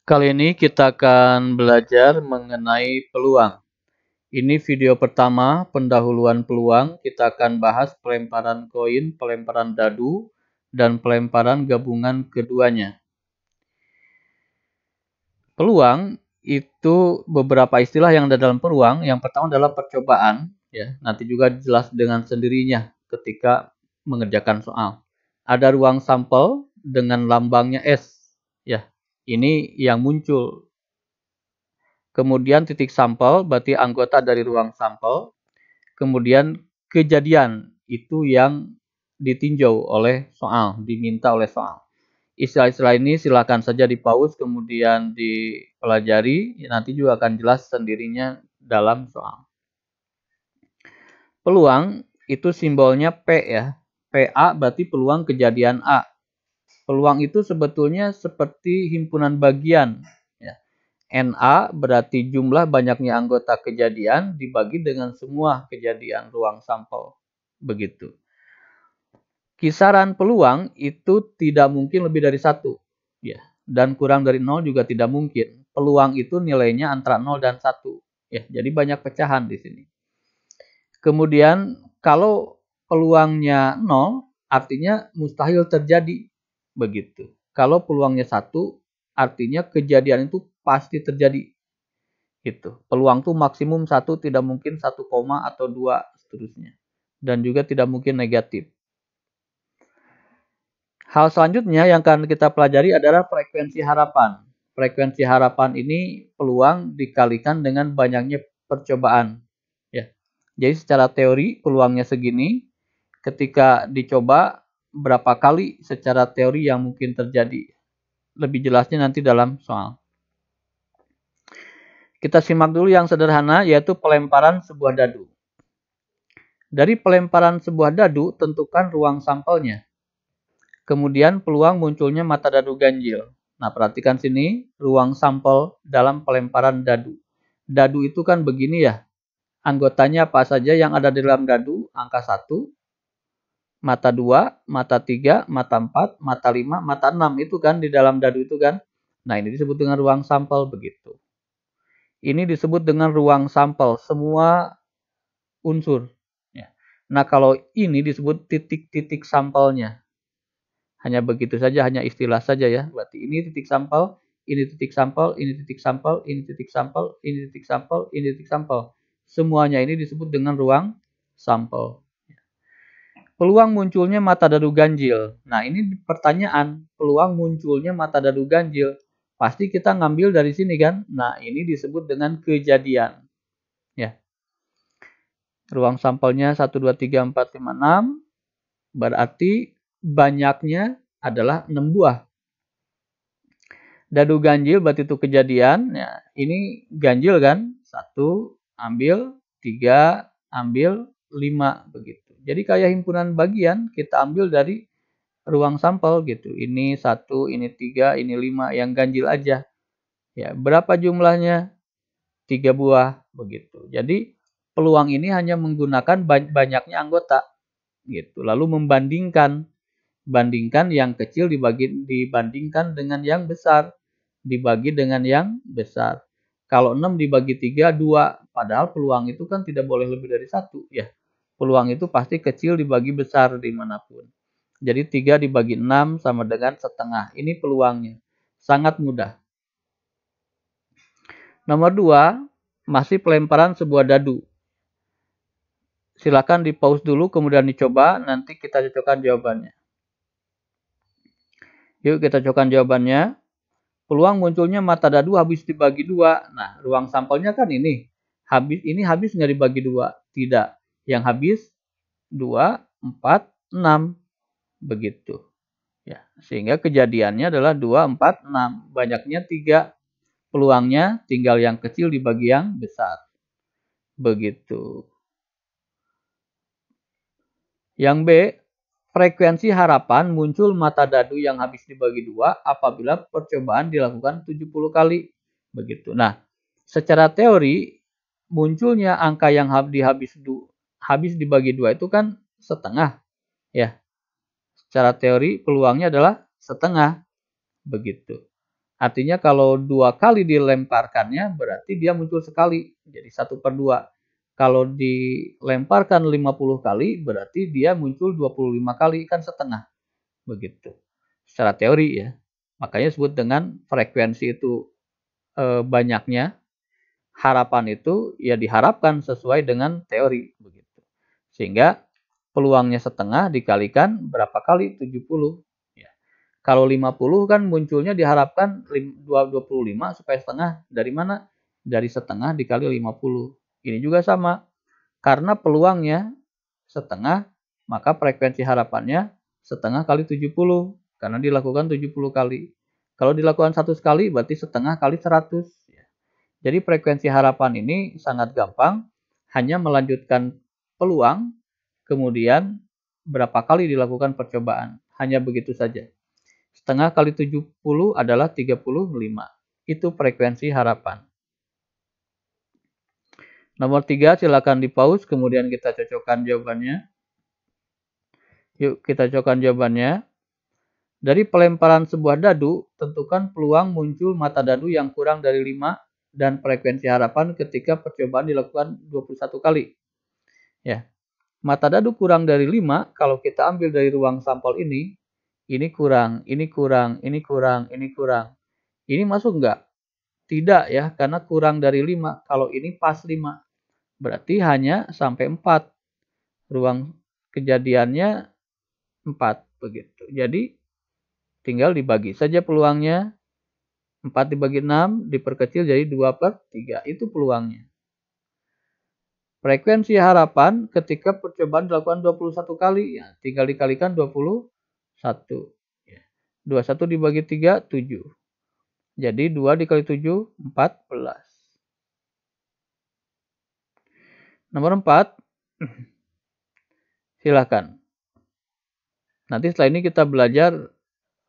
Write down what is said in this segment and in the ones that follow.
Kali ini kita akan belajar mengenai peluang. Ini video pertama, pendahuluan peluang. Kita akan bahas pelemparan koin, pelemparan dadu, dan pelemparan gabungan keduanya. Peluang itu beberapa istilah yang ada dalam peluang. Yang pertama adalah percobaan. Ya, nanti juga jelas dengan sendirinya ketika mengerjakan soal. Ada ruang sampel dengan lambangnya S. Ya, ini yang muncul. Kemudian titik sampel, berarti anggota dari ruang sampel. Kemudian kejadian, itu yang ditinjau oleh soal, diminta oleh soal. Istilah-istilah ini silakan saja di-pause, kemudian dipelajari, nanti juga akan jelas sendirinya dalam soal. Peluang, itu simbolnya P ya. PA berarti peluang kejadian A. Peluang itu sebetulnya seperti himpunan bagian. NA berarti jumlah banyaknya anggota kejadian dibagi dengan semua kejadian ruang sampel. Begitu. Kisaran peluang itu tidak mungkin lebih dari 1. Ya. Dan kurang dari 0 juga tidak mungkin. Peluang itu nilainya antara 0 dan 1. Ya, jadi banyak pecahan di sini. Kemudian kalau peluangnya 0, artinya mustahil terjadi. Begitu. Kalau peluangnya 1, artinya kejadian itu pasti terjadi. Gitu. Peluang itu maksimum 1, tidak mungkin 1, atau 2 seterusnya. Dan juga tidak mungkin negatif. Hal selanjutnya yang akan kita pelajari adalah frekuensi harapan. Frekuensi harapan ini peluang dikalikan dengan banyaknya percobaan. Ya. Jadi secara teori peluangnya segini, ketika dicoba berapa kali secara teori yang mungkin terjadi. Lebih jelasnya nanti dalam soal. Kita simak dulu yang sederhana, yaitu pelemparan sebuah dadu. Dari pelemparan sebuah dadu, tentukan ruang sampelnya. Kemudian peluang munculnya mata dadu ganjil. Nah, perhatikan sini, ruang sampel dalam pelemparan dadu. Dadu itu kan begini ya. Anggotanya apa saja yang ada di dalam dadu? Angka 1, mata 2, mata 3, mata 4, mata 5, mata 6. Itu kan di dalam dadu itu kan. Nah, ini disebut dengan ruang sampel begitu. Ini disebut dengan ruang sampel, semua unsur. Nah, kalau ini disebut titik-titik sampelnya. Hanya begitu saja, hanya istilah saja ya. Berarti ini titik sampel, ini titik sampel, ini titik sampel, ini titik sampel, ini titik sampel, ini titik sampel. Semuanya ini disebut dengan ruang sampel. Peluang munculnya mata dadu ganjil. Nah, ini pertanyaan. Peluang munculnya mata dadu ganjil. Pasti kita ngambil dari sini kan. Nah, ini disebut dengan kejadian. Ya. Ruang sampelnya 1, 2, 3, 4, 5, 6. Berarti banyaknya adalah 6 buah. Dadu ganjil berarti itu kejadian. Ya, ini ganjil kan. 1 ambil, 3 ambil, 5 begitu. Jadi kayak himpunan bagian kita ambil dari ruang sampel gitu. Ini 1, ini 3, ini 5 yang ganjil aja. Ya, berapa jumlahnya? 3 buah begitu. Jadi peluang ini hanya menggunakan banyaknya anggota gitu. Lalu membandingkan yang kecil dibandingkan dengan yang besar, dibagi dengan yang besar. Kalau 6 dibagi 3, 2. Padahal peluang itu kan tidak boleh lebih dari 1 ya. Peluang itu pasti kecil dibagi besar dimanapun. Jadi 3 dibagi 6 sama dengan setengah. Ini peluangnya. Sangat mudah. Nomor 2, masih pelemparan sebuah dadu. Silakan di pause dulu, kemudian dicoba. Nanti kita cocokkan jawabannya. Yuk kita cocokkan jawabannya. Peluang munculnya mata dadu habis dibagi 2. Nah, ruang sampelnya kan ini. Habis nggak dibagi 2? Tidak. Yang habis 2, 4, 6. Begitu. Ya, sehingga kejadiannya adalah 2, 4, 6. Banyaknya 3. Peluangnya tinggal yang kecil dibagi yang besar. Begitu. Yang B, frekuensi harapan muncul mata dadu yang habis dibagi 2 apabila percobaan dilakukan 70 kali. Begitu. Nah, secara teori munculnya angka yang habis dibagi 2 itu kan setengah. Ya. Secara teori peluangnya adalah setengah. Begitu. Artinya kalau 2 kali dilemparkannya berarti dia muncul sekali. Jadi 1/2. Kalau dilemparkan 50 kali berarti dia muncul 25 kali, kan setengah. Begitu. Secara teori ya. Makanya disebut dengan frekuensi itu banyaknya. Harapan itu ya diharapkan sesuai dengan teori. Begitu. Sehingga peluangnya setengah dikalikan berapa kali? 70. Ya. Kalau 50 kan munculnya diharapkan 25 supaya setengah. Dari mana? Dari setengah dikali 50. Ini juga sama. Karena peluangnya setengah, maka frekuensi harapannya setengah kali 70. Karena dilakukan 70 kali. Kalau dilakukan 100 kali berarti setengah kali 100. Jadi frekuensi harapan ini sangat gampang. Hanya melanjutkan peluang, kemudian berapa kali dilakukan percobaan. Hanya begitu saja. Setengah kali 70 adalah 35. Itu frekuensi harapan. Nomor 3, silakan di-pause, kemudian kita cocokkan jawabannya. Yuk, kita cocokkan jawabannya. Dari pelemparan sebuah dadu, tentukan peluang muncul mata dadu yang kurang dari 5 dan frekuensi harapan ketika percobaan dilakukan 21 kali. Ya. Mata dadu kurang dari 5, kalau kita ambil dari ruang sampel ini kurang, ini kurang, ini kurang, ini kurang. Ini masuk enggak? Tidak ya, karena kurang dari 5. Kalau ini pas 5. Berarti hanya sampai 4. Ruang kejadiannya 4. Begitu. Jadi tinggal dibagi saja peluangnya. 4 dibagi 6 diperkecil jadi 2/3. Itu peluangnya. Frekuensi harapan ketika percobaan dilakukan 21 kali. Ya, tinggal dikalikan 21. 21 dibagi 3, 7. Jadi 2 dikali 7, 14. Nomor 4. Silakan. Nanti setelah ini kita belajar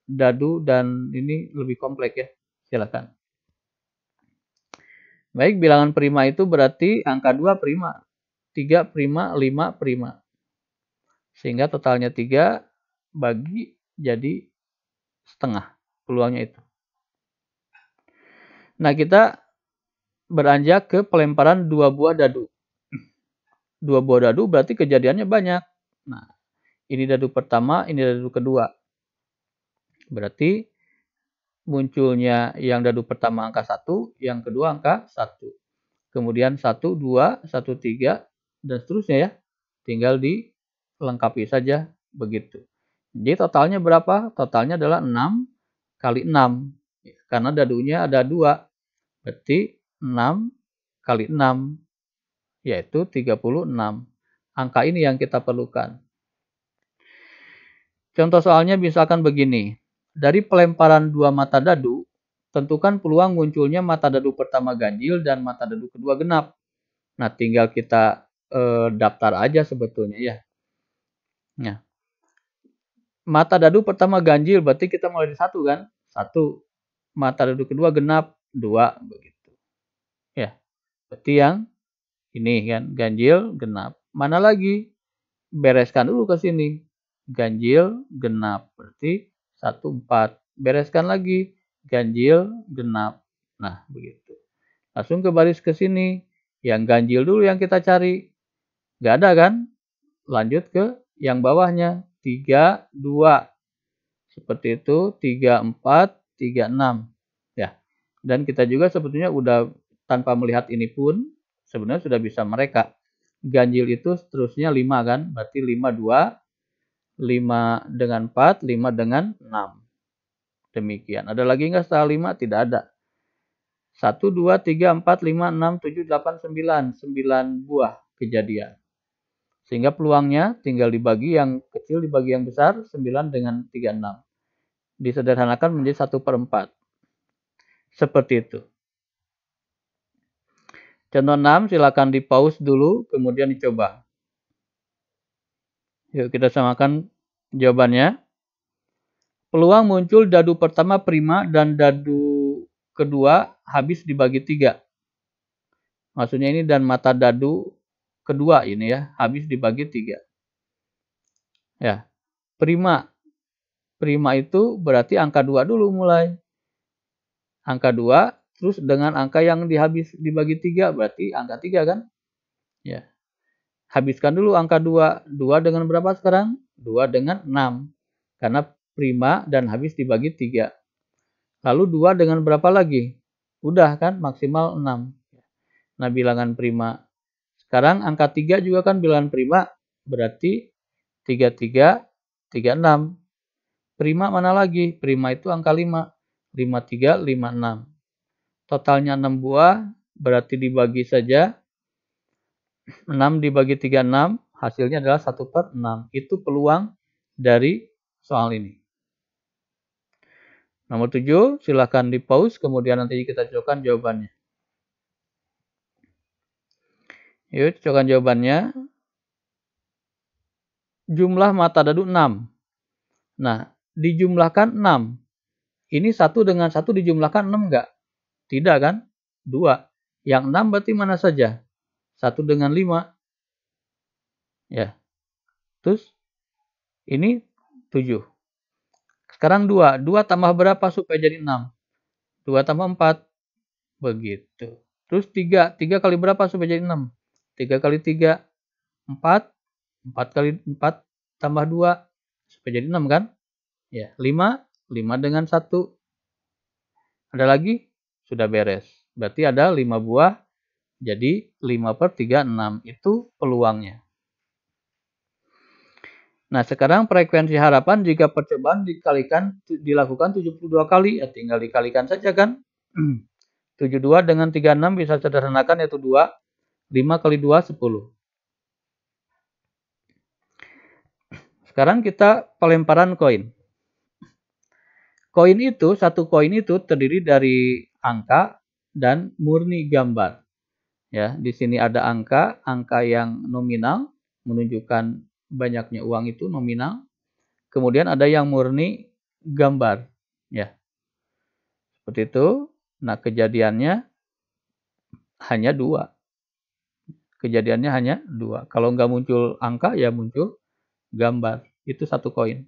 dadu dan ini lebih kompleks ya. Silakan. Baik, bilangan prima itu berarti angka 2 prima, 3 prima, 5 prima. Sehingga totalnya 3 bagi jadi setengah peluangnya itu. Nah, kita beranjak ke pelemparan 2 buah dadu. 2 buah dadu berarti kejadiannya banyak. Nah, ini dadu pertama, ini dadu kedua. Berarti munculnya yang dadu pertama angka 1, yang kedua angka 1. Kemudian 1, 2, 1, 3, dan seterusnya ya. Tinggal dilengkapi saja begitu. Jadi totalnya berapa? Totalnya adalah 6 kali 6. Karena dadunya ada 2. Berarti 6 kali 6. Yaitu 36. Angka ini yang kita perlukan. Contoh soalnya misalkan begini. Dari pelemparan 2 mata dadu, tentukan peluang munculnya mata dadu pertama ganjil dan mata dadu kedua genap. Nah, tinggal kita daftar aja sebetulnya ya. Nah, mata dadu pertama ganjil berarti kita mulai dari 1 kan? 1. Mata dadu kedua genap 2 begitu. Ya. Berarti yang ini kan ganjil genap. Mana lagi? Bereskan dulu ke sini. Ganjil genap berarti 1, 4. Bereskan lagi ganjil genap. Nah, begitu. Langsung ke baris ke sini. Yang ganjil dulu yang kita cari. Nggak ada kan? Lanjut ke yang bawahnya. 3, 2. Seperti itu. 3, 4, 3, 6. Ya. Dan kita juga sebetulnya udah tanpa melihat ini pun sebenarnya sudah bisa mereka. Ganjil itu seterusnya 5 kan? Berarti 5, 2. 5 dengan 4, 5 dengan 6. Demikian. Ada lagi nggak setelah 5? Tidak ada. 1, 2, 3, 4, 5, 6, 7, 8, 9. 9 buah kejadian. Sehingga peluangnya tinggal dibagi yang kecil dibagi yang besar. 9 dengan 36. Disederhanakan menjadi 1/4. Seperti itu. Contoh 6 silakan di-pause dulu kemudian dicoba. Yuk kita samakan jawabannya. Peluang muncul dadu pertama prima dan dadu kedua habis dibagi 3. Maksudnya ini dan mata dadu kedua ini ya, habis dibagi 3. Ya. Prima. Prima itu berarti angka 2 dulu mulai. angka 2, terus dengan angka yang dibagi 3, berarti angka 3 kan? Ya. Habiskan dulu angka 2. 2 dengan berapa sekarang? 2 dengan 6. Karena prima dan habis dibagi 3. Lalu 2 dengan berapa lagi? Udah kan, maksimal 6. Nah, bilangan prima. Sekarang angka 3 juga kan bilangan prima, berarti 33, 36. Prima mana lagi? Prima itu angka 5. 53, 56. Totalnya 6 buah, berarti dibagi saja. 6 dibagi 36, hasilnya adalah 1/6. Itu peluang dari soal ini. Nomor 7, silahkan di pause, kemudian nanti kita cocokkan jawabannya. Yuk, cocokkan jawabannya. Jumlah mata dadu 6. Nah, dijumlahkan 6. Ini 1 dengan 1 dijumlahkan 6 enggak? Tidak kan? 2. Yang 6 berarti mana saja? 1 dengan 5. Ya. Terus, ini 7. Sekarang 2. 2 tambah berapa supaya jadi 6? 2 tambah 4. Begitu. Terus 3. 3 kali berapa supaya jadi 6? 3 kali 3. 4. 4 kali 4 tambah 2. Supaya jadi 6 kan? Ya. 5. 5 dengan 1. Ada lagi? Sudah beres. Berarti ada 5 buah. Jadi 5/3, 6. Itu peluangnya. Nah, sekarang frekuensi harapan jika percobaan dilakukan 72 kali, ya tinggal dikalikan saja kan. 72 dengan 36 bisa sederhanakan yaitu 2. 5 kali 2, 10. Sekarang kita pelemparan koin. Satu koin itu terdiri dari angka dan murni gambar. Ya, di sini ada angka yang nominal menunjukkan banyaknya uang itu nominal. Kemudian ada yang murni gambar, ya. Seperti itu. Nah, kejadiannya hanya 2. Kejadiannya hanya 2. Kalau nggak muncul angka, ya muncul gambar. Itu satu koin.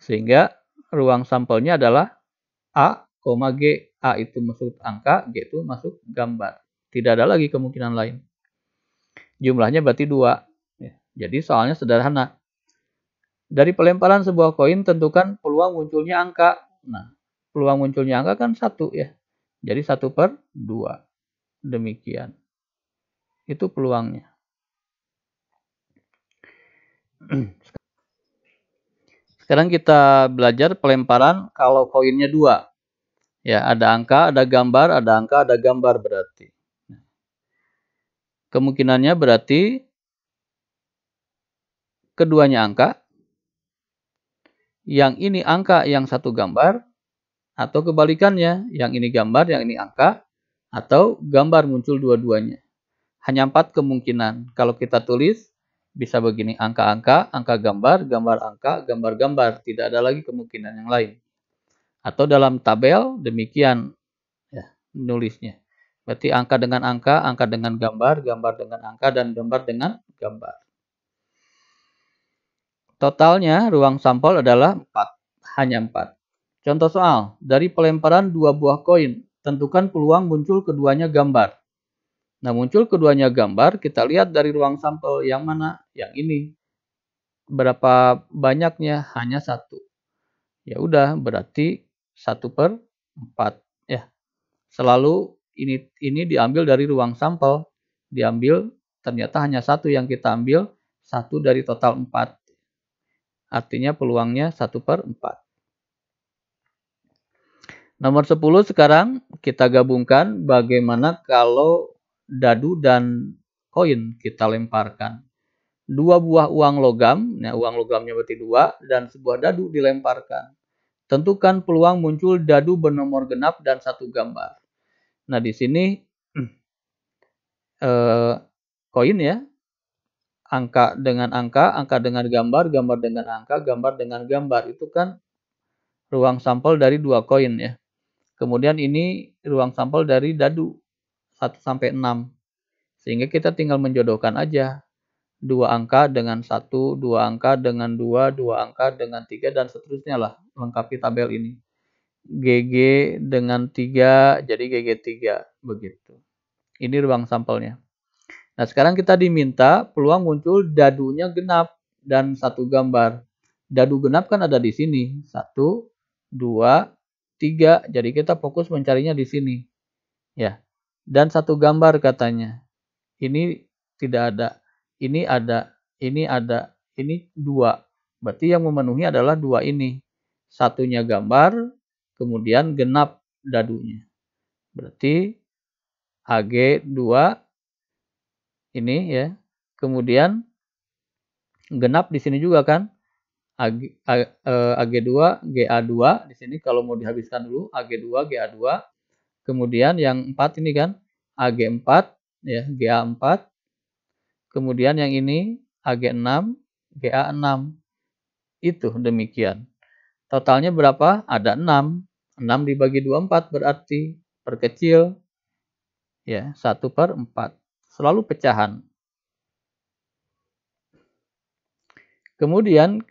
Sehingga ruang sampelnya adalah A, G. A itu masuk angka, G itu masuk gambar. Tidak ada lagi kemungkinan lain. Jumlahnya berarti 2. Jadi soalnya sederhana. Dari pelemparan sebuah koin tentukan peluang munculnya angka. Nah, peluang munculnya angka kan 1 ya. Jadi 1/2. Demikian. Itu peluangnya. Sekarang kita belajar pelemparan kalau koinnya 2. Ya, ada angka, ada gambar, ada angka, ada gambar berarti. Kemungkinannya berarti keduanya angka. Yang ini angka, yang satu gambar. Atau kebalikannya, yang ini gambar, yang ini angka. Atau gambar muncul dua-duanya. Hanya 4 kemungkinan. Kalau kita tulis, bisa begini. Angka-angka, angka gambar, gambar angka, gambar-gambar. Tidak ada lagi kemungkinan yang lain. Atau dalam tabel, demikian ya, nulisnya. Berarti angka dengan angka dengan gambar, gambar dengan angka, dan gambar dengan gambar. Totalnya ruang sampel adalah 4. Hanya 4. Contoh soal. Dari pelemparan 2 buah koin, tentukan peluang muncul keduanya gambar. Nah, muncul keduanya gambar, kita lihat dari ruang sampel yang mana? Yang ini. Berapa banyaknya? Hanya 1. Ya udah, berarti 1/4. Ya. Selalu ini diambil dari ruang sampel. Diambil, ternyata hanya 1 yang kita ambil. 1 dari total 4. Artinya peluangnya 1/4. Nomor 10 sekarang kita gabungkan bagaimana kalau dadu dan koin kita lemparkan. 2 buah uang logam, nah uang logamnya berarti 2, dan sebuah dadu dilemparkan. Tentukan peluang muncul dadu bernomor genap dan 1 gambar. Nah, di sini koin ya. Angka dengan angka dengan gambar, gambar dengan angka, gambar dengan gambar. Itu kan ruang sampel dari 2 koin ya. Kemudian ini ruang sampel dari dadu 1 sampai 6. Sehingga kita tinggal menjodohkan aja. 2 angka dengan 1, 2 angka dengan 2, 2 angka dengan 3, dan seterusnya lah. Lengkapi tabel ini. GG dengan 3 jadi GG3 begitu. Ini ruang sampelnya. Nah, sekarang kita diminta peluang muncul dadunya genap dan satu gambar. Dadu genap kan ada di sini. 1, 2, 3. Jadi kita fokus mencarinya di sini. Ya. Dan satu gambar katanya. Ini tidak ada. Ini ada. Ini ada. Ini 2. Berarti yang memenuhi adalah 2 ini. Satunya gambar, kemudian genap dadunya. Berarti AG2 ini ya. Kemudian genap di sini juga kan. AG2, GA2 di sini kalau mau dihabiskan dulu AG2, GA2. Kemudian yang 4 ini kan AG4 ya, GA4. Kemudian yang ini AG6, GA6. Itu demikian. Totalnya berapa? Ada 6. 6 dibagi 24 berarti perkecil ya 1/4. Selalu pecahan. Kemudian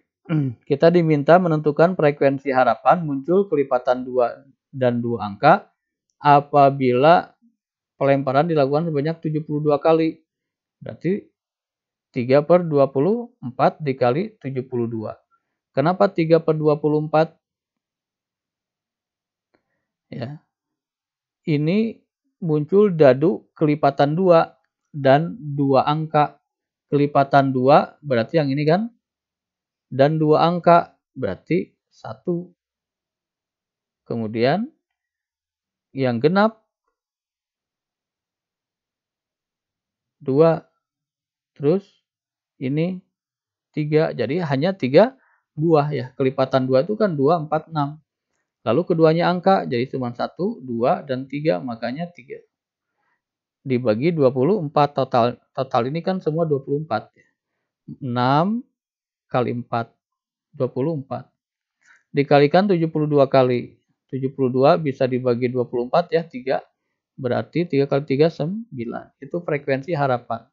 kita diminta menentukan frekuensi harapan muncul kelipatan 2 dan 2 angka apabila pelemparan dilakukan sebanyak 72 kali. Berarti 3/24 dikali 72. Kenapa 3/24? Ya. Ini muncul dadu kelipatan 2 dan 2 angka. Kelipatan 2 berarti yang ini kan? Dan 2 angka berarti 1. Kemudian yang genap 2. Terus ini 3. Jadi hanya 3 buah ya. Kelipatan 2 itu kan 2, 4, 6. Lalu keduanya angka, jadi cuma 1, 2, dan 3, makanya 3. Dibagi 24 total. Total ini kan semua 24. 6 kali 4, 24. Dikalikan 72 kali. 72 bisa dibagi 24 ya, 3. Berarti 3 kali 3, 9. Itu frekuensi harapan.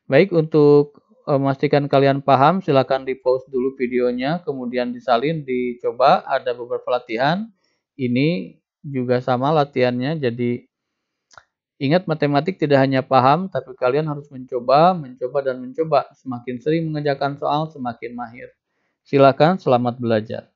Baik, untuk memastikan kalian paham, silakan di-pause dulu videonya, kemudian disalin, dicoba, ada beberapa latihan. Ini juga sama latihannya, jadi ingat matematik tidak hanya paham, tapi kalian harus mencoba, dan mencoba. Semakin sering mengerjakan soal, semakin mahir. Silakan, selamat belajar.